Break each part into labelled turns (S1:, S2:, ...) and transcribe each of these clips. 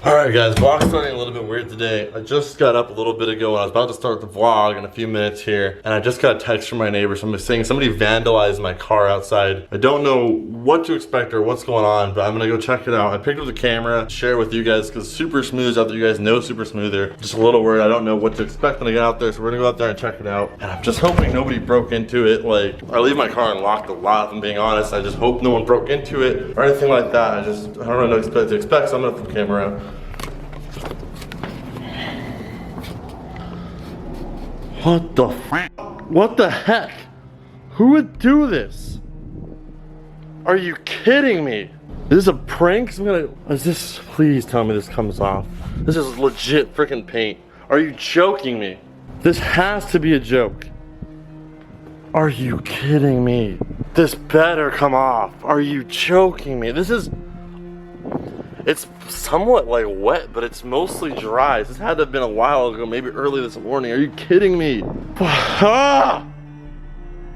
S1: Alright guys, vlog's starting a little bit weird today. I just got up a little bit ago and I was about to start the vlog in a few minutes here, and I just got a text from my neighbor saying somebody vandalized my car outside. I don't know what to expect or what's going on, but I'm gonna go check it out. I picked up the camera, share it with you guys because Super Smooth's out there. You guys know Super Smoother. Just a little worried. I don't know what to expect when I get out there, so we're gonna go out there and check it out. And I'm just hoping nobody broke into it. Like, I leave my car unlocked a lot, if I'm being honest. I just hope no one broke into it or anything like that. I don't know what to expect, so I'm gonna put the camera out. What the f? What the heck? Who would do this? Are you kidding me? Is this a prank? Please tell me this comes off. This is legit freaking paint. Are you joking me? This has to be a joke. Are you kidding me? This better come off. Are you joking me? It's somewhat like wet, but it's mostly dry. This had to have been a while ago, maybe early this morning. Are you kidding me? Ah!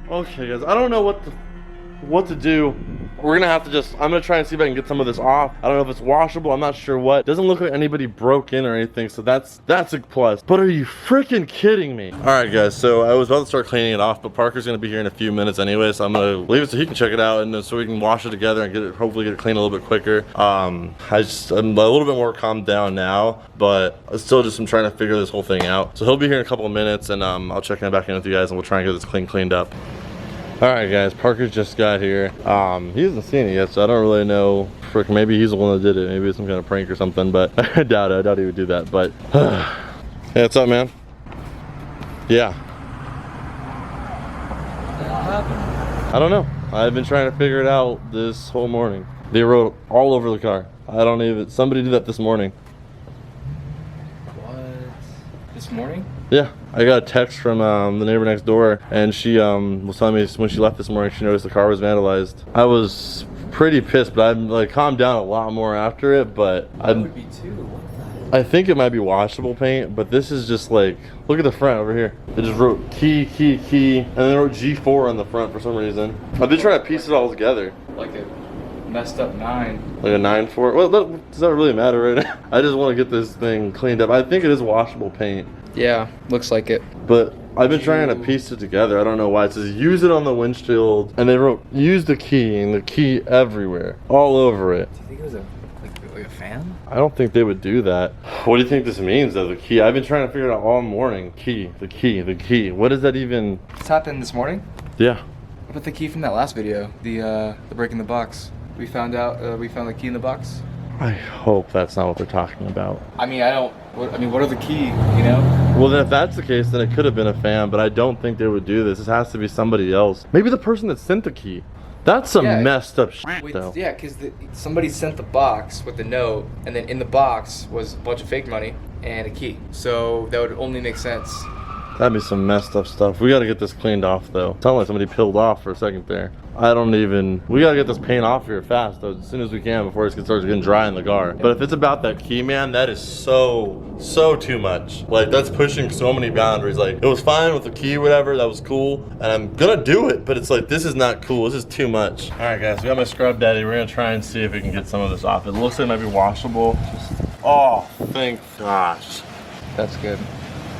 S1: Okay guys, I don't know what to do. We're gonna have to I'm gonna try and see if I can get some of this off. I don't know if it's washable, I'm not sure what. Doesn't look like anybody broke in or anything, so that's a plus. But are you freaking kidding me? Alright guys, so I was about to start cleaning it off, but Parker's gonna be here in a few minutes anyway, so I'm gonna leave it so he can check it out and so we can wash it together and hopefully get it cleaned a little bit quicker. I'm a little bit more calmed down now, but I'm trying to figure this whole thing out. So he'll be here in a couple of minutes and I'll check back in with you guys and we'll try and get this cleaned up. Alright guys, Parker's just got here. He hasn't seen it yet, so I don't really know. Frick, maybe he's the one that did it. Maybe it's some kind of prank or something, but I doubt he would do that, but hey, what's up, man? Yeah.
S2: What happened?
S1: I don't know. I've been trying to figure it out this whole morning. They wrote all over the car. Somebody did that this morning.
S2: What? This morning?
S1: Yeah, I got a text from the neighbor next door, and she was telling me when she left this morning she noticed the car was vandalized. I was pretty pissed, but I'm like calmed down a lot more after it. But
S2: I would be too. What the?
S1: I think it might be washable paint, but this is just like, look at the front over here. They just wrote key, and then they wrote G4 on the front for some reason. I've been trying to piece it all together.
S2: Like a messed up 9.
S1: Like a 9-4. Well, does that really matter right now? I just want to get this thing cleaned up. I think it is washable paint.
S2: Yeah, looks like it.
S1: But I've been trying to piece it together. I don't know why. It says use it on the windshield, and they wrote use the key, and the key everywhere, all over it.
S2: Do you think it was like a fan?
S1: I don't think they would do that. What do you think this means though, the key? I've been trying to figure it out all morning. The key. What does that even?
S2: This happened this morning?
S1: Yeah.
S2: What about the key from that last video? The break in the box. We found the key in the box.
S1: I hope that's not what they're talking about.
S2: I mean, what are the key, you know?
S1: Well, then if that's the case, then it could have been a fan, but I don't think they would do this. This has to be somebody else. Maybe the person that sent the key. That's some messed up shit, though.
S2: Yeah, because somebody sent the box with the note, and then in the box was a bunch of fake money and a key. So that would only make sense.
S1: That'd be some messed up stuff. We gotta get this cleaned off though. It sounded like somebody peeled off for a second there. We gotta get this paint off here fast though, as soon as we can before it starts getting dry in the car. But if it's about that key, man, that is so too much. Like, that's pushing so many boundaries. Like, it was fine with the key, whatever, that was cool, and I'm gonna do it, but it's like, this is not cool, this is too much. All right guys, we got my scrub daddy. We're gonna try and see if we can get some of this off. It looks like it might be washable. Oh, thank gosh.
S2: That's good.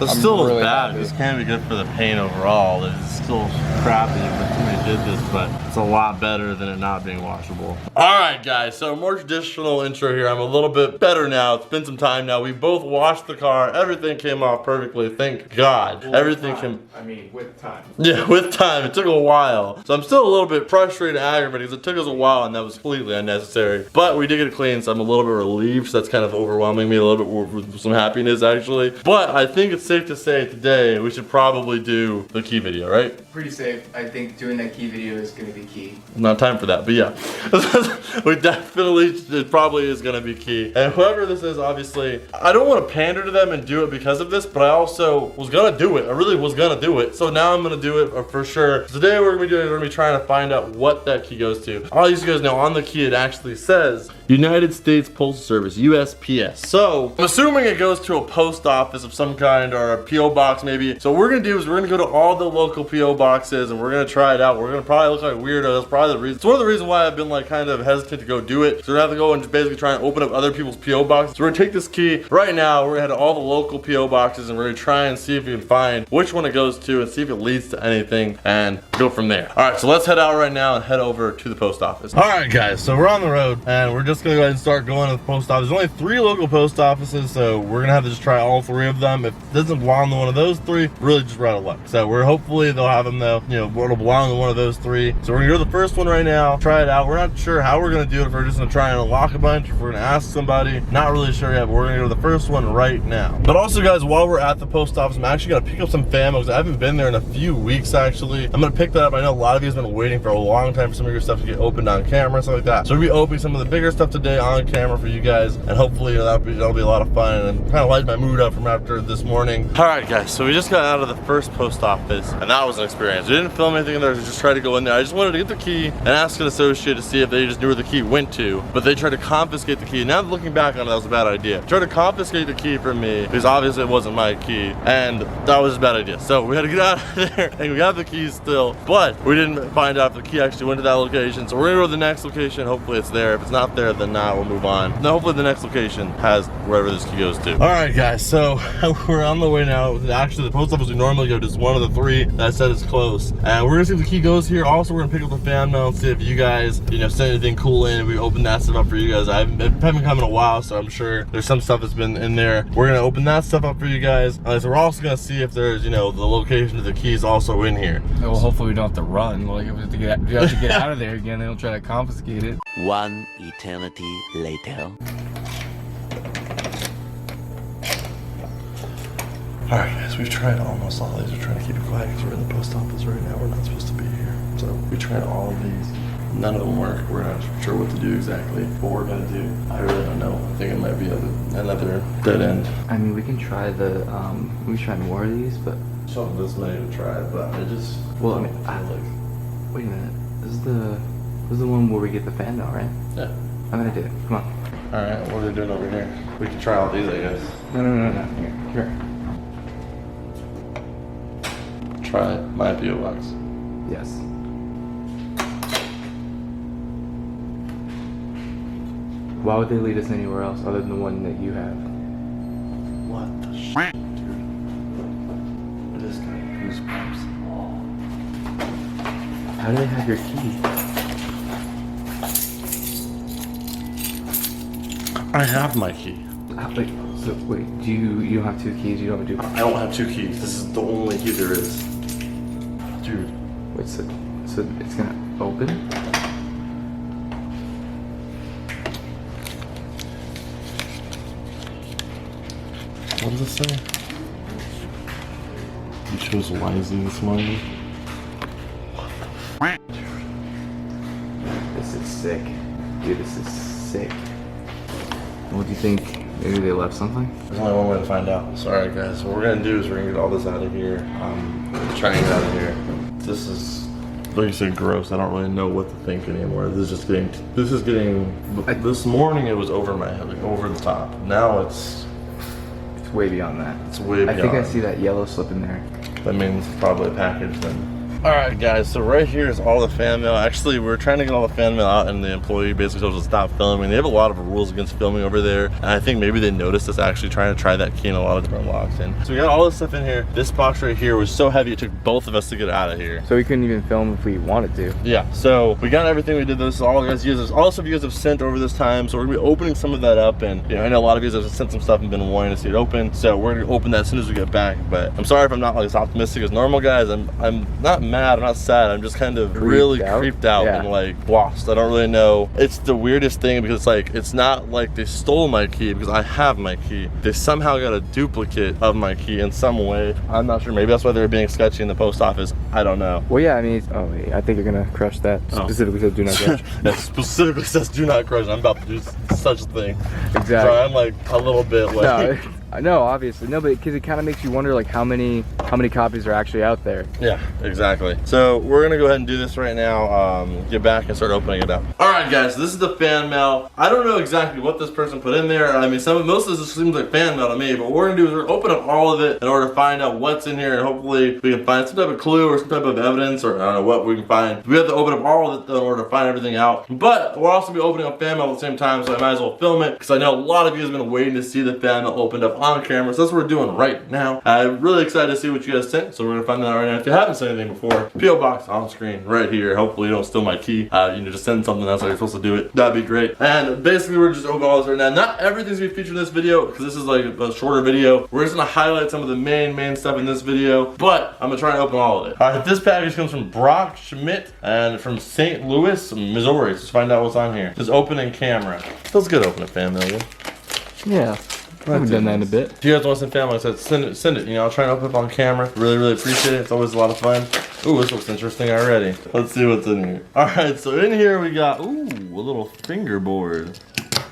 S1: It still is bad. This can be good for the paint overall. It's still crappy if somebody did this, but it's a lot better than it not being washable. All right, guys, so more traditional intro here. I'm a little bit better now. It's been some time now. We both washed the car. Everything came off perfectly. Thank God. Everything came.
S3: I mean, with time.
S1: Yeah, with time. It took a while. So I'm still a little bit frustrated and aggravated because it took us a while and that was completely unnecessary. But we did get it clean, so I'm a little bit relieved. So that's kind of overwhelming me a little bit with some happiness, actually. But I think it's safe to say today we should probably do the key video, right?
S2: Pretty safe. I think doing that key video is going to be key.
S1: Not time for that, but yeah. It probably is going to be key. And whoever this is, obviously, I don't want to pander to them and do it because of this, but I also was going to do it. I really was going to do it. So now I'm going to do it for sure. Today we're going to be trying to find out what that key goes to. All you guys know on the key, it actually says United States Postal Service, USPS. So I'm assuming it goes to a post office of some kind or a PO box maybe. So what we're gonna do is we're gonna go to all the local PO boxes and we're gonna try it out. We're gonna probably look like weirdos. That's probably the reason. It's one of the reasons why I've been like kind of hesitant to go do it. So we're gonna have to go and just basically try and open up other people's PO boxes. So we're gonna take this key right now. We're gonna head to all the local PO boxes and we're gonna try and see if we can find which one it goes to and see if it leads to anything and go from there. All right, so let's head out right now and head over to the post office. All right, guys, so we're on the road and we're just gonna go ahead and start going to the post office. There's only 3 local post offices, so we're gonna have to just try all 3 of them. If it doesn't belong to one of those 3, really just right of luck. So we're hopefully they'll have them though, you know, it'll belong to one of those 3. So we're gonna go to the first one right now, try it out. We're not sure how we're gonna do it, if we're just gonna try and unlock a bunch, if we're gonna ask somebody, not really sure yet, but we're gonna go to the first one right now. But also, guys, while we're at the post office, I'm actually gonna pick up some fan mail because I haven't been there in a few weeks actually. I'm gonna pick that up. I know a lot of you have been waiting for a long time for some of your stuff to get opened on camera and stuff like that. So we'll be opening some of the bigger stuff today on camera for you guys, and hopefully that'll be a lot of fun and kind of light my mood up from after this morning. All right, guys, so we just got out of the first post office and that was an experience. We didn't film anything in there, we just tried to go in there. I just wanted to get the key and ask an associate to see if they just knew where the key went to, but they tried to confiscate the key. Now looking back on it, that was a bad idea. Tried to confiscate the key from me because obviously it wasn't my key, and that was a bad idea. So we had to get out of there, and we have the keys still, but we didn't find out if the key actually went to that location. So we're gonna go to the next location. Hopefully it's there. If it's not there, then not. We'll move on. Now hopefully the next location has wherever this key goes to. All right, guys. So we're on the way now. Actually, the post office we normally go to is one of the 3 that I said is close, and we're gonna see if the key goes here. Also, we're gonna pick up the fan mail and see if you guys, you know, send anything cool in. We open that stuff up for you guys. I haven't come in a while, so I'm sure there's some stuff that's been in there. We're gonna open that stuff up for you guys. So we're also gonna see if there's, you know, the location of the keys also in here.
S3: Well, hopefully we don't have to run. Like, if we have to get out of there again, they'll try to confiscate it.
S4: One eternity later.
S1: All right, guys, we've tried almost all these. We're trying to keep it quiet because we're in the post office right now. We're not supposed to be here. So we tried all of these. None of them work. We're not sure what to do exactly. What we're gonna do, I really don't know. I think it might be another dead end.
S2: I mean, we can try we try more of these, but
S1: So this many to try, but I just.
S2: well, I mean, wait a minute. This is the one where we get the fan mail, right?
S1: Yeah.
S2: I'm gonna do it. Come on.
S1: All right, what are they doing over here? We can try all these, I guess.
S2: No. Here.
S1: Try my PO box.
S2: Yes. Why would they lead us anywhere else other than the one that you have?
S1: What the shit, dude? I just got goosebumps.
S2: How do they have your key?
S1: I have my key.
S2: Wait, do you don't have 2 keys? You don't have 2
S1: I don't have 2 keys. This is the only key there is. Dude.
S2: Wait, so it's gonna open?
S1: What does it say? You chose wisely this morning.
S2: This is sick. Dude, this is sick. What do you think? Maybe they left something?
S1: There's only one way to find out. So, alright guys, what we're gonna do is we're gonna get all this out of here. Try and get out of here. This is, like you said, gross. I don't really know what to think anymore. This is getting, this morning it was over my head, like over the top. Now it's
S2: way beyond that.
S1: It's way beyond.
S2: I think I see that yellow slip in there.
S1: That means probably a package then. Alright guys, so right here is all the fan mail. Actually, we're trying to get all the fan mail out and the employee basically told us to stop filming. They have a lot of rules against filming over there. And I think maybe they noticed us actually trying to try that key in a lot of different locks. And so we got all this stuff in here. This box right here was so heavy it took both of us to get out of here.
S2: So we couldn't even film if we wanted to.
S1: Yeah, so we got everything. We did this. All you guys use all the stuff you guys have sent over this time. So we're gonna be opening some of that up. And you know, I know a lot of you guys have sent some stuff and been wanting to see it open. So we're gonna open that as soon as we get back. But I'm sorry if I'm not like as optimistic as normal, guys. I'm not mad, I'm not sad. I'm just kind of really creeped out and like lost. I don't really know. It's the weirdest thing because it's like, it's not like they stole my key because I have my key. They somehow got a duplicate of my key in some way. I'm not sure. Maybe that's why they were being sketchy in the post office. I don't know.
S2: Well, yeah, I mean, oh wait, I think you're gonna crush that. Specifically says do not crush.
S1: That specifically says do not crush. I'm about to do such a thing.
S2: Exactly.
S1: So I'm like a little bit like.
S2: No, obviously. No, but because it kind of makes you wonder like how many how many copies are actually out there.
S1: Yeah, exactly. So we're gonna go ahead and do this right now. Get back and start opening it up. All right, guys. So this is the fan mail. I don't know exactly what this person put in there. I mean, most of this seems like fan mail to me. But what we're gonna do is we're gonna open up all of it in order to find out what's in here, and hopefully we can find some type of clue or some type of evidence, or I don't know what we can find. We have to open up all of it in order to find everything out. But we'll also be opening up fan mail at the same time, so I might as well film it because I know a lot of you have been waiting to see the fan mail opened up on camera. So that's what we're doing right now. I'm really excited to see what you guys sent. So we're gonna find that out right now. If you haven't sent anything before, PO box on screen right here. Hopefully you don't steal my key. Just send something else how you're supposed to do it. That'd be great. And basically we're just opening all this right now. Not everything's gonna be featured in this video because this is like a shorter video. We're just gonna highlight some of the main stuff in this video, but I'm gonna try and open all of it. All right, this package comes from Brock Schmidt and from St. Louis, Missouri. Let's find out what's on here. Just opening camera. Feels good to open a fan mail again.
S2: Yeah. I haven't done that in a bit.
S1: If you guys want to send fan mail, I said send it. I'll try and open up on camera. Really appreciate it. It's always a lot of fun. Ooh, this looks interesting already. Let's see what's in here. All right, so in here we got, ooh, a little fingerboard.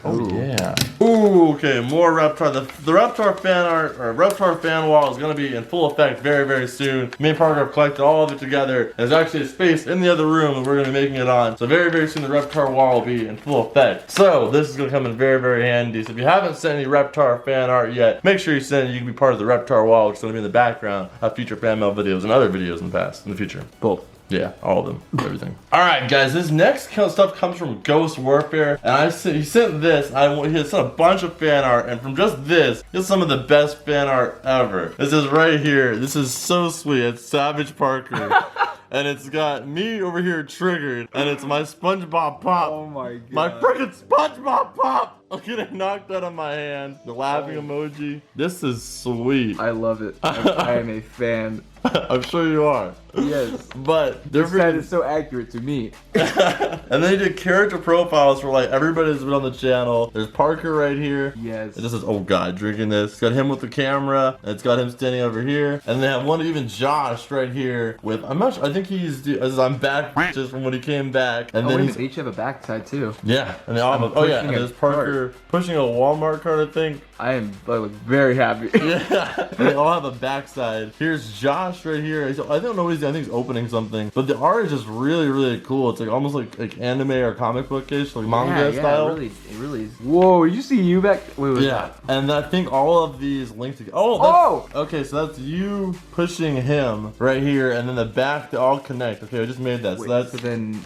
S1: Oh, ooh. Yeah. Ooh, okay, more Reptar. The Reptar fan art, or Reptar fan wall is going to be in full effect very soon. Me and Parker have collected all of it together. And there's actually a space in the other room that we're going to be making it on. So very soon the Reptar wall will be in full effect. So this is going to come in very handy. So if you haven't sent any Reptar fan art yet, make sure you send it. You can be part of the Reptar wall, which is going to be in the background of future fan mail videos and other videos in the future.
S2: Both.
S1: Yeah, all of them, everything. All right, guys, this next stuff comes from Ghost Warfare, and he sent this. He sent a bunch of fan art, and from just this is some of the best fan art ever. This is right here. This is so sweet. It's Savage Parker. And it's got me over here triggered, and it's my SpongeBob Pop.
S2: Oh my god.
S1: My freaking SpongeBob Pop! I'm getting knocked out of my hand. The laughing emoji. This is sweet.
S2: I love it. I am a fan.
S1: I'm sure you are.
S2: Yes.
S1: But
S2: this side is so accurate to me.
S1: And then he did character profiles for like everybody that's been on the channel. There's Parker right here.
S2: Yes.
S1: And this is, oh god, drinking this. It's got him with the camera. And it's got him standing over here. And they have one of even Josh right here with, I'm not sure, I think I'm back just from when he came back. And then
S2: they each have a backside too.
S1: Yeah. And they all have oh yeah, and there's Parker pushing a Walmart cart, I think.
S2: I am very happy.
S1: Yeah. And they all have a backside. Here's Josh right here. I don't know what he's, I think he's opening something. But the art is just really cool. It's like almost like anime or comic bookish, like manga style.
S2: It really is. Whoa, you see you back? Wait,
S1: yeah. And I think all of these link together. Oh! Okay, so that's you pushing him right here, and then the back, they all connect. Okay, I just made that.
S2: Wait,
S1: so that's.
S2: So then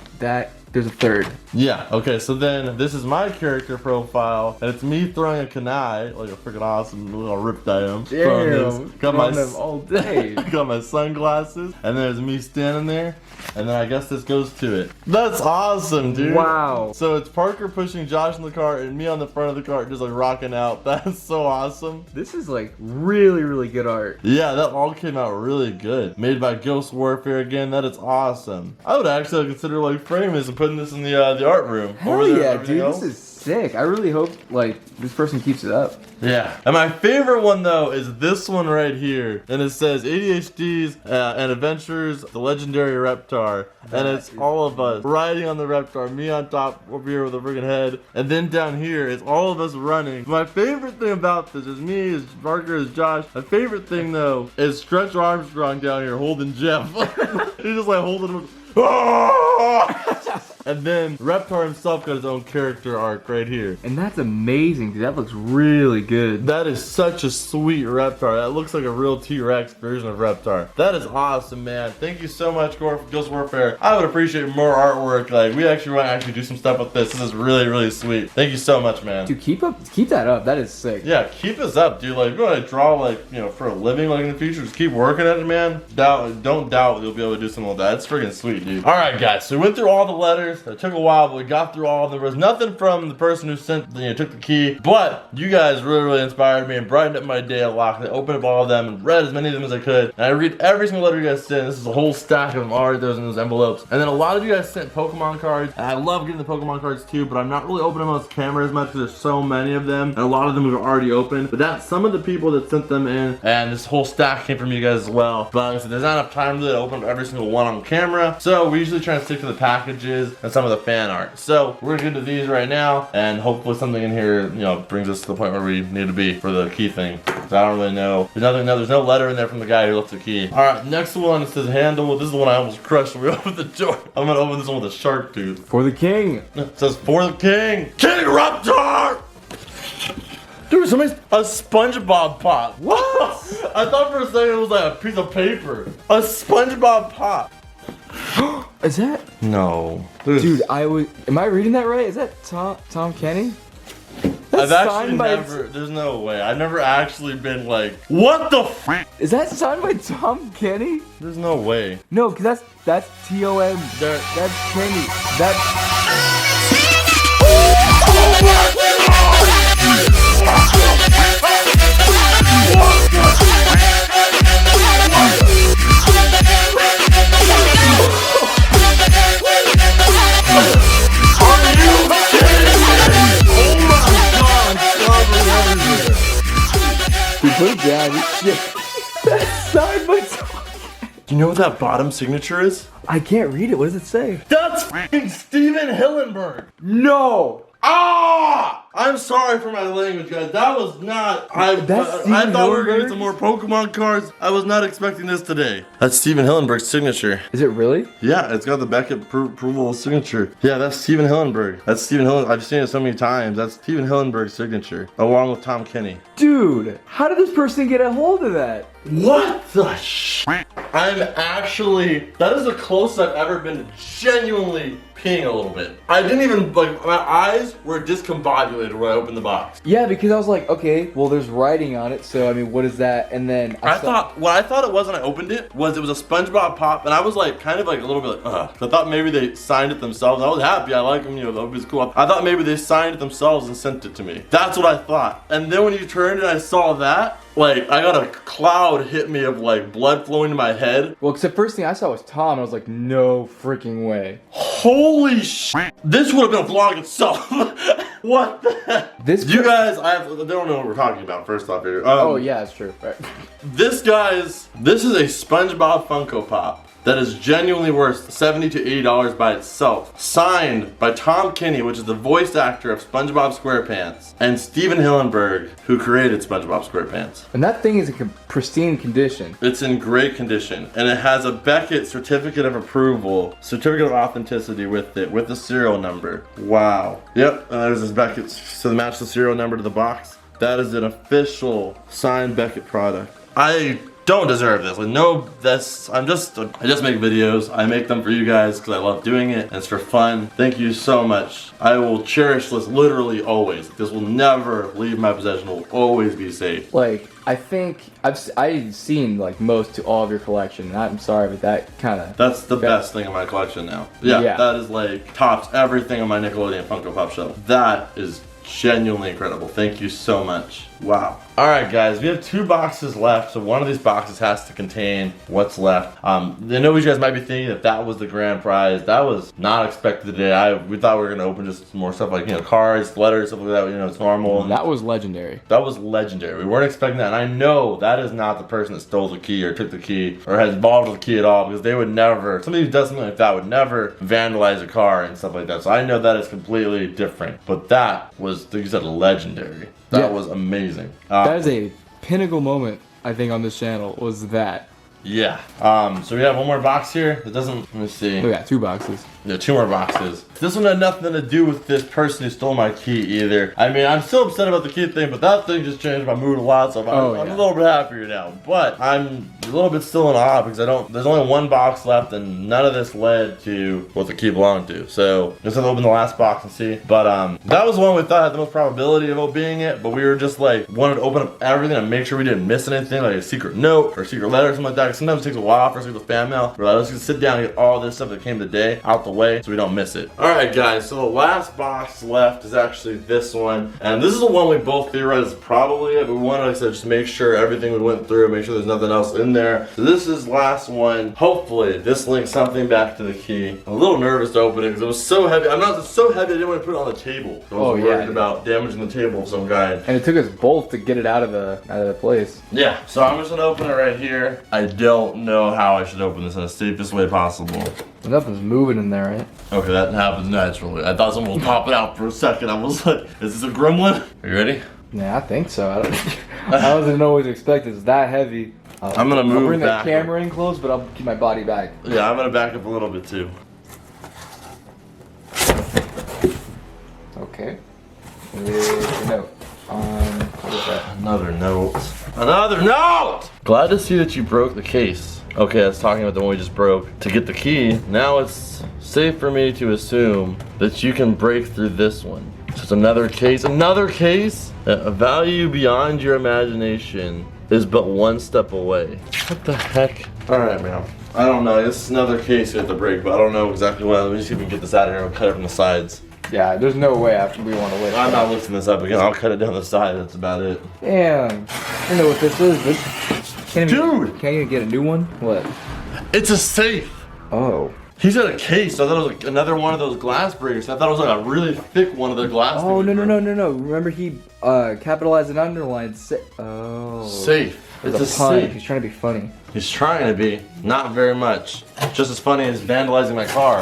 S2: there's a third.
S1: Yeah, okay, so then this is my character profile, and it's me throwing a kunai, like a freaking awesome little rip I am.
S2: Damn,
S1: got
S2: them all day.
S1: got my sunglasses, and there's me standing there, and then I guess this goes to it. That's awesome, dude.
S2: Wow.
S1: So it's Parker pushing Josh in the cart, and me on the front of the cart just like rocking out. That's so awesome.
S2: This is like really good art.
S1: Yeah, that all came out really good. Made by Ghost Warfare again. That is awesome. I would actually consider like framing this and putting this in the art room.
S2: Hell yeah, dude, this is sick. I really hope like this person keeps it up.
S1: Yeah. And my favorite one though is this one right here. And it says ADHD's and Adventures, the legendary Reptar. And it's all of us riding on the Reptar, me on top over here with a freaking head. And then down here it's all of us running. My favorite thing about this is me, is Parker, is Josh. My favorite thing though is Stretch Armstrong down here holding Jeff. He's just like holding him. And then Reptar himself got his own character arc right here.
S2: And that's amazing, dude. That looks really good.
S1: That is such a sweet Reptar. That looks like a real T-Rex version of Reptar. That is awesome, man. Thank you so much, Ghost Warfare. I would appreciate more artwork. Like, we actually want to do some stuff with this. This is really sweet. Thank you so much, man.
S2: Dude, keep that up. That is sick.
S1: Yeah, keep this up, dude. Like, if you want to draw, like, for a living, like, in the future, just keep working at it, man. Don't doubt you'll be able to do something like that. It's freaking sweet, dude. All right, guys. So we went through all the letters. It took a while, but we got through all of them. There was nothing from the person who took the key, but you guys really inspired me and brightened up my day a lot. I opened up all of them and read as many of them as I could, and I read every single letter you guys sent. This is a whole stack of them already. Those in those envelopes, and then a lot of you guys sent Pokemon cards, and I love getting the Pokemon cards too, but I'm not really opening them on camera as much because there's so many of them, and a lot of them we've already opened. But that's some of the people that sent them in, and this whole stack came from you guys as well. But like I said, there's not enough time really to open up every single one on camera, so we usually try to stick to the packages and and some of the fan art. So we're gonna get to these right now, and hopefully something in here, brings us to the point where we need to be for the key thing. So I don't really know. There's no letter in there from the guy who left the key. All right, next one, it says handle. This is the one I almost crushed when we opened the door. I'm gonna open this one with a shark tooth.
S3: For the king.
S1: It says for the king. King Raptor! Dude, somebody's a SpongeBob pop. What? I thought for a second it was like a piece of paper. A SpongeBob pop.
S3: Is that?
S1: No.
S3: Dude, am I reading that right? Is that Tom Kenny?
S1: I've actually there's no way. I've never actually been like, what the f?
S3: Is that signed by Tom Kenny?
S1: There's no way.
S3: No, cause that's T-O-M. That's Kenny. Put it down, shit. That's signed by Tom.
S1: Do you know what that bottom signature is?
S3: I can't read it. What does it say?
S1: That's f***ing Steven Hillenburg.
S3: No.
S1: Ah! I'm sorry for my language, guys. That was not. I thought we were gonna get some more Pokemon cards. I was not expecting this today. That's Steven Hillenburg's signature.
S3: Is it really?
S1: Yeah, it's got the Beckett approval signature. Yeah, that's Steven Hillenburg. That's Steven Hillenburg. I've seen it so many times. That's Steven Hillenburg's signature, along with Tom Kenny.
S3: Dude, how did this person get a hold of that?
S1: What the sh? I'm actually. That is the closest I've ever been to genuinely peeing a little bit. I didn't even, like, my eyes were discombobulated when I opened the box.
S3: Yeah, because I was like, okay, well, there's writing on it, so I mean, what is that? And then
S1: I thought it was when I opened it was a SpongeBob pop, and I was like, kind of like a little bit like, ugh. I thought maybe they signed it themselves. I was happy. I like them. That was cool. I thought maybe they signed it themselves and sent it to me. That's what I thought. And then when you turned and I saw that, like, I got a cloud hit me of like blood flowing to my head.
S3: Well, because the first thing I saw was Tom, and I was like, no freaking way.
S1: Holy shit. This would have been a vlog itself. What the heck? You guys, they don't know what we're talking about, first off here.
S3: Oh, yeah, that's true. Right.
S1: This is a SpongeBob Funko Pop that is genuinely worth $70 to $80 by itself. Signed by Tom Kenny, which is the voice actor of SpongeBob SquarePants, and Steven Hillenburg, who created SpongeBob SquarePants.
S3: And that thing is in pristine condition.
S1: It's in great condition, and it has a Beckett certificate of approval, certificate of authenticity with it, with the serial number. Wow. Yep, and there's this Beckett, so match the serial number to the box. That is an official signed Beckett product. I don't deserve this. Like, no, I just make videos. I make them for you guys because I love doing it and it's for fun. Thank you so much. I will cherish this literally always. This will never leave my possession. It will always be safe.
S3: Like, I think I've seen like most to all of your collection. And I'm sorry, but that kind of
S1: that's the best thing in my collection now. Yeah, that is like tops everything on my Nickelodeon Funko Pop shelf. That is genuinely incredible. Thank you so much. Wow. Alright guys, we have 2 boxes left, so one of these boxes has to contain what's left. I know you guys might be thinking that was the grand prize. That was not expected today. We thought we were going to open just some more stuff like, cards, letters, stuff like that, it's normal.
S3: That was legendary.
S1: That was legendary. We weren't expecting that, and I know that is not the person that stole the key or took the key or has involved with the key at all, because they would never, somebody who does something like that would never vandalize a car and stuff like that. So I know that is completely different, but that was, like you said, legendary. That was amazing.
S3: That is a pinnacle moment, I think, on this channel, was that.
S1: Yeah. So we have one more box here. It doesn't, let me see.
S3: We got 2 boxes.
S1: Yeah, 2 more boxes. This one had nothing to do with this person who stole my key either. I mean, I'm still upset about the key thing, but that thing just changed my mood a lot, so I'm a little bit happier now. But I'm a little bit still in awe because there's only 1 box left and none of this led to what the key belonged to. So just have to open the last box and see. But that was the one we thought had the most probability of being it, but we were just like, wanted to open up everything and make sure we didn't miss anything, like a secret note or a secret letter or something like that. Sometimes it takes a while for us to get the fan mail. We're like, let's just sit down and get all this stuff that came today out the way so we don't miss it. Alright guys, so the last box left is actually this one. And this is the one we both theorized is probably it, but we wanted to just make sure everything we went through, make sure there's nothing else in there. So this is the last one. Hopefully this links something back to the key. I'm a little nervous to open it because it was so heavy. It's so heavy I didn't want to put it on the table. I was worried about damaging the table of some kind.
S3: And it took us both to get it out of the place.
S1: Yeah, so I'm just gonna open it right here. I don't know how I should open this in the safest way possible.
S3: Nothing's moving in there, right?
S1: Okay, that happens naturally. I thought someone was popping out for a second. I was like, is this a gremlin? Are you ready?
S3: Yeah, I think so. I don't always expect it's that heavy.
S1: I'm gonna
S3: I'll
S1: move
S3: bring
S1: back.
S3: that camera in close, but I'll keep my body back.
S1: Yeah, I'm gonna back up a little bit too.
S3: Okay. With a note. What is that?
S1: Another note. Another note! Glad to see that you broke the case. Okay, I was talking about the one we just broke. To get the key, now it's safe for me to assume that you can break through this one. So it's another case. Another case? A value beyond your imagination is but one step away. What the heck? Alright, man. I don't know. This is another case we have to break, but I don't know exactly what. Let me see if we can get this out of here and cut it from the sides.
S3: Yeah, there's no way after we want to lift.
S1: I'm not lifting this up again. I'll cut it down the side. That's about it.
S3: Damn. I don't know what this is, but
S1: Dude!
S3: Can't even get a new one? What?
S1: It's a safe.
S3: Oh.
S1: He's got a case. So I thought it was like another one of those glass breakers. I thought it was like a really thick one of the glass.
S3: Oh,
S1: things.
S3: no. Remember he capitalized and underlined oh.
S1: Safe. It's a
S3: pun.
S1: safe.
S3: He's trying to be funny.
S1: He's trying to be. Not very much. Just as funny as vandalizing my car.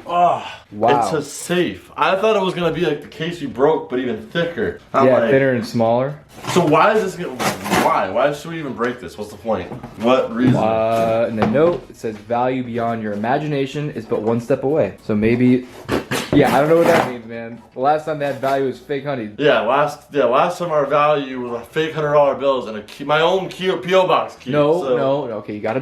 S1: Oh,
S3: wow.
S1: It's a safe. I thought it was gonna be like the case you broke, but even thicker.
S3: Yeah, thinner and smaller.
S1: So why is this? Why? Why should we even break this? What's the point? What reason?
S3: In the note, it says value beyond your imagination is but one step away. So maybe, yeah, I don't know what that means, man. The last time that value was fake honey.
S1: Yeah, last time our value was a fake $100 bills and my own P.O. box key.
S3: No,
S1: so.
S3: no, okay, you gotta